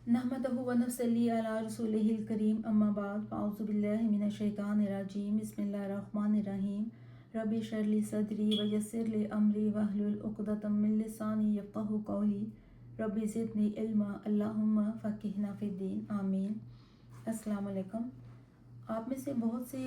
नहमदहु व नसल्ली अला रसूलिहिल करीम अम्मा बाद फ़अऊज़ु बिल्लाहि मिनश शैतानिर रजीम बिस्मिल्लाहिर रहमानिर रहीम रब्बि इश्रह ली सदरी व यस्सिर ली अमरी वहलुल उक़दतम मिन लिसानी यफ़क़हू क़ौली रब्बि ज़िदनी इल्मा अल्लाहुम्मा फ़क़िहना फ़िद्दीन आमीन। अस्सलाम वालेकुम। आप में से बहुत से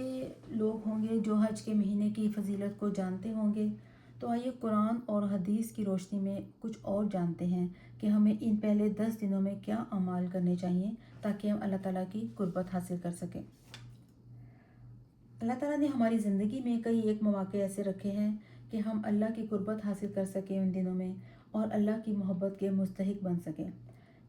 लोग होंगे जो हज के महीने की फ़जीलत को जानते होंगे, तो आइए कुरान और हदीस की रोशनी में कुछ और जानते हैं कि हमें इन पहले 10 दिनों में क्या अमाल करने चाहिए ताकि हम अल्लाह ताला की कुर्बत हासिल कर सकें। अल्लाह ताला ने हमारी ज़िंदगी में कई एक मौक़े ऐसे रखे हैं कि हम अल्लाह की कुर्बत हासिल कर सकें उन दिनों में और अल्लाह की मोहब्बत के मुस्तहिक बन सकें।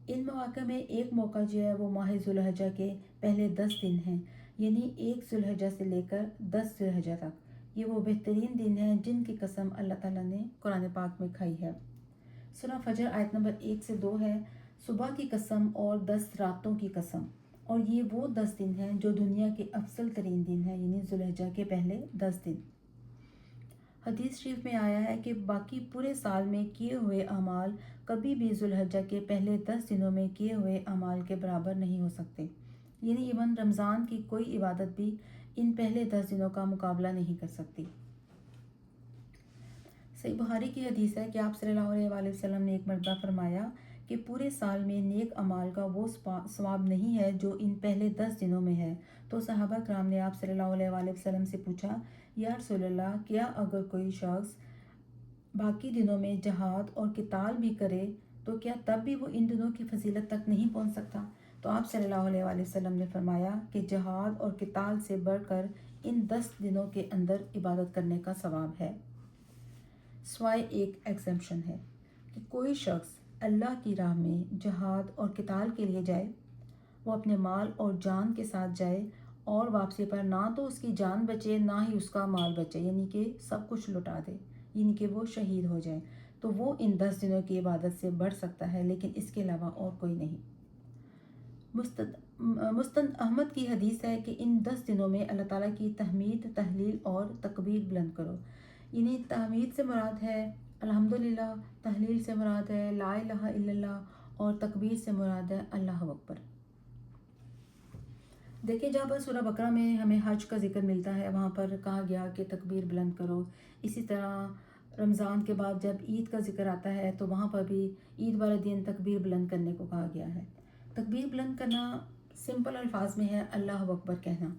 इन मौक़े में एक मौका जो है वो माह ज़ुल्हिज्जा के पहले 10 दिन हैं, यानी 1 ज़ुल्हिज्जा से लेकर 10 ज़ुल्हिज्जा तक। ये वो बेहतरीन दिन हैं जिनकी कसम अल्लाह ताला ने कुरान पाक में खाई है। सूरह फजर आयत नंबर 1 से 2 है, सुबह की कसम और 10 रातों की कसम। और ये वो 10 दिन हैं जो दुनिया के अफजल तरीन दिन हैं, यानी ज़ुल्हिज्जा के पहले 10 दिन। हदीस शरीफ में आया है कि बाकी पूरे साल में किए हुए अमाल कभी भी ज़ुल्हिज्जा के पहले 10 दिनों में किए हुए अमाल के बराबर नहीं हो सकते, यानी इवन रमज़ान की कोई इबादत भी इन पहले 10 दिनों का मुकाबला नहीं कर सकती। सही बुखारी की हदीस है कि आप सल्लल्लाहु अलैहि वसल्लम ने एक मरतबा फरमाया कि पूरे साल में नेक अमाल का वो सवाब नहीं है जो इन पहले 10 दिनों में है। तो सहाबा कराम ने आप सल्लल्लाहु अलैहि वसल्लम से पूछा, या रसूलल्लाह, क्या अगर कोई शख्स बाकी दिनों में जहाद और किताल भी करे तो क्या तब भी वो इन दिनों की फजीलत तक नहीं पहुंच सकता? तो आप सल्लल्लाहु अलैहि वसल्लम ने फरमाया कि जहाद और किताल से बढ़कर इन 10 दिनों के अंदर इबादत करने का सवाब है। स्वाय एक एग्जम्पशन है कि कोई शख्स अल्लाह की राह में जहाद और किताल के लिए जाए, वो अपने माल और जान के साथ जाए और वापसी पर ना तो उसकी जान बचे ना ही उसका माल बचे, यानी कि सब कुछ लुटा दे, यानी कि वो शहीद हो जाए, तो वो इन 10 दिनों की इबादत से बढ़ सकता है, लेकिन इसके अलावा और कोई नहीं। मुस्तद अहमद की हदीस है कि इन 10 दिनों में अल्लाह ताला की तहमीद, तहलील और तकबीर बुलंद करो। यानी तहमीद से मुराद है अल्हम्दुलिल्लाह, तहलील से मुराद है ला इलाहा इल्लल्लाह और तकबीर से मुराद है अल्लाह अकबर। देखिए, जहाँ पर सूरह बकरा में हमें हज का जिक्र मिलता है वहाँ पर कहा गया कि तकबीर बुलंद करो। इसी तरह रमज़ान के बाद जब ईद का जिक्र आता है तो वहाँ पर भी ईद वाले दिन तकबीर बुलंद करने को कहा गया है। तकबीर बुलंद करना सिंपल अल्फाज में है अल्लाह अकबर कहना।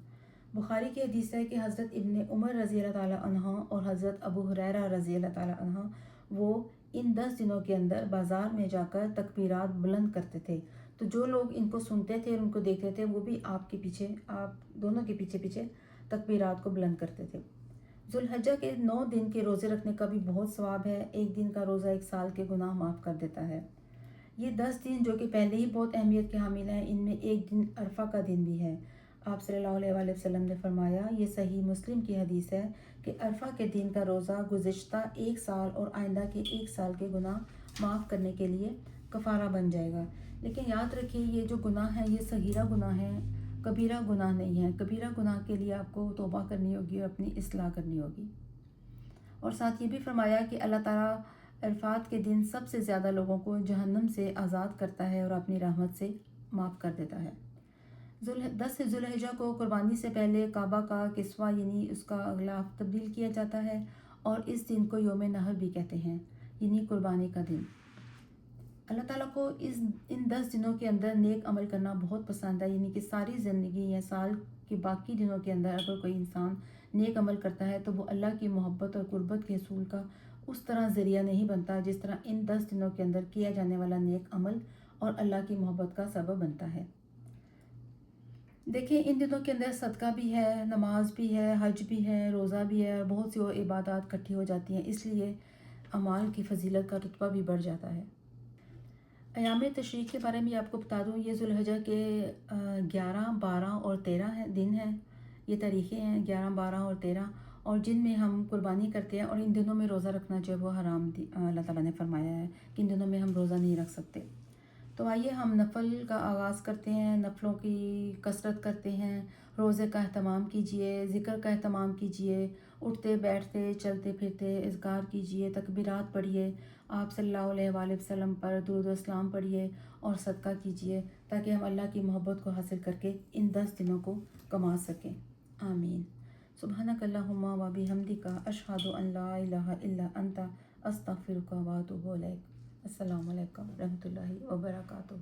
बुखारी की हदीस है कि हज़रत इब्ने उमर रज़ी अल्लाह ताला अन्हा और हज़रत अबू हुरैरा रज़ी अल्लाह ताला अन्हा वो इन 10 दिनों के अंदर बाज़ार में जाकर तकबीरात बुलंद करते थे। तो जो लोग इनको सुनते थे और उनको देखते थे वो भी आप दोनों के पीछे पीछे तकबीरात को बुलंद करते थे। ज़ुल्हिज्जा के 9 दिन के रोज़े रखने का भी बहुत सवाब है। एक दिन का रोज़ा 1 साल के गुनाह माफ़ कर देता है। ये 10 दिन जो कि पहले ही बहुत अहमियत के हामिल हैं, इनमें एक दिन अरफा का दिन भी है। आप सल्लल्लाहु अलैहि वसल्लम ने फरमाया, ये सही मुस्लिम की हदीस है कि अरफा के दिन का रोज़ा गुज़िश्ता 1 साल और आइंदा के 1 साल के गुनाह माफ़ करने के लिए कफ़ारा बन जाएगा। लेकिन याद रखिए, ये जो गुनाह है ये सगीरा गुनाह है, कबीरा गुनाह नहीं है। कबीरा गुनाह के लिए आपको तौबा करनी होगी और अपनी इस्लाह करनी होगी। और साथ ये भी फरमाया कि अल्लाह ताला अरफात के दिन सबसे ज़्यादा लोगों को जहन्नम से आज़ाद करता है और अपनी रहमत से माफ़ कर देता है। 10 ज़ुल्हिज्जा को कुर्बानी से पहले काबा का किस्वा यानी उसका ग़िलाफ़ तब्दील किया जाता है और इस दिन को यौम नहर भी कहते हैं, यानी कुर्बानी का दिन। अल्लाह ताला को इन 10 दिनों के अंदर नेक अमल करना बहुत पसंद है, यानी कि सारी ज़िंदगी या साल के बाकी दिनों के अंदर अगर कोई इंसान नेक अमल करता है तो वो अल्लाह की मोहब्बत और कुर्बत के असूल का उस तरह ज़रिया नहीं बनता जिस तरह इन 10 दिनों के अंदर किया जाने वाला नेक अमल और अल्लाह की मोहब्बत का सबब बनता है। देखिए, इन दिनों के अंदर सदका भी है, नमाज भी है, हज भी है, रोज़ा भी है और बहुत सी और इबादत इकट्ठी हो जाती हैं, इसलिए अमाल की फजीलत का रुतबा भी बढ़ जाता है। अयाम तशरीक़ के बारे में आपको बता दूँ, ये ज़ुल्हिज्जा के 11, 12 और 13 दिन हैं। ये तारीख़ें हैं 11, 12 और 13, और जिनमें हम कुर्बानी करते हैं। और इन दिनों में रोज़ा रखना जो है वो हराम अल्लाह ताला ने फरमाया है कि इन दिनों में हम रोज़ा नहीं रख सकते। तो आइए हम नफ़ल का आगाज़ करते हैं, नफ़लों की कसरत करते हैं। रोज़े का एहतमाम कीजिए, ज़िक्र का एहतमाम कीजिए, उठते बैठते चलते फिरते इज़कार कीजिए, तकबीरात पढ़िए, आप सल्लल्लाहु अलैहि वसल्लम पर दुरूद व सलाम पढ़िए اور صدقہ کیجیے تاکہ ہم اللہ کی محبت کو حاصل کر کے ان 10 دنوں کو کما سکیں. آمین. سبحانک اللہم و بحمدک اشہد ان لا الہ الا انت استغفرک و اتوب الیک. السلام علیکم ورحمۃ اللہ وبرکاتہ.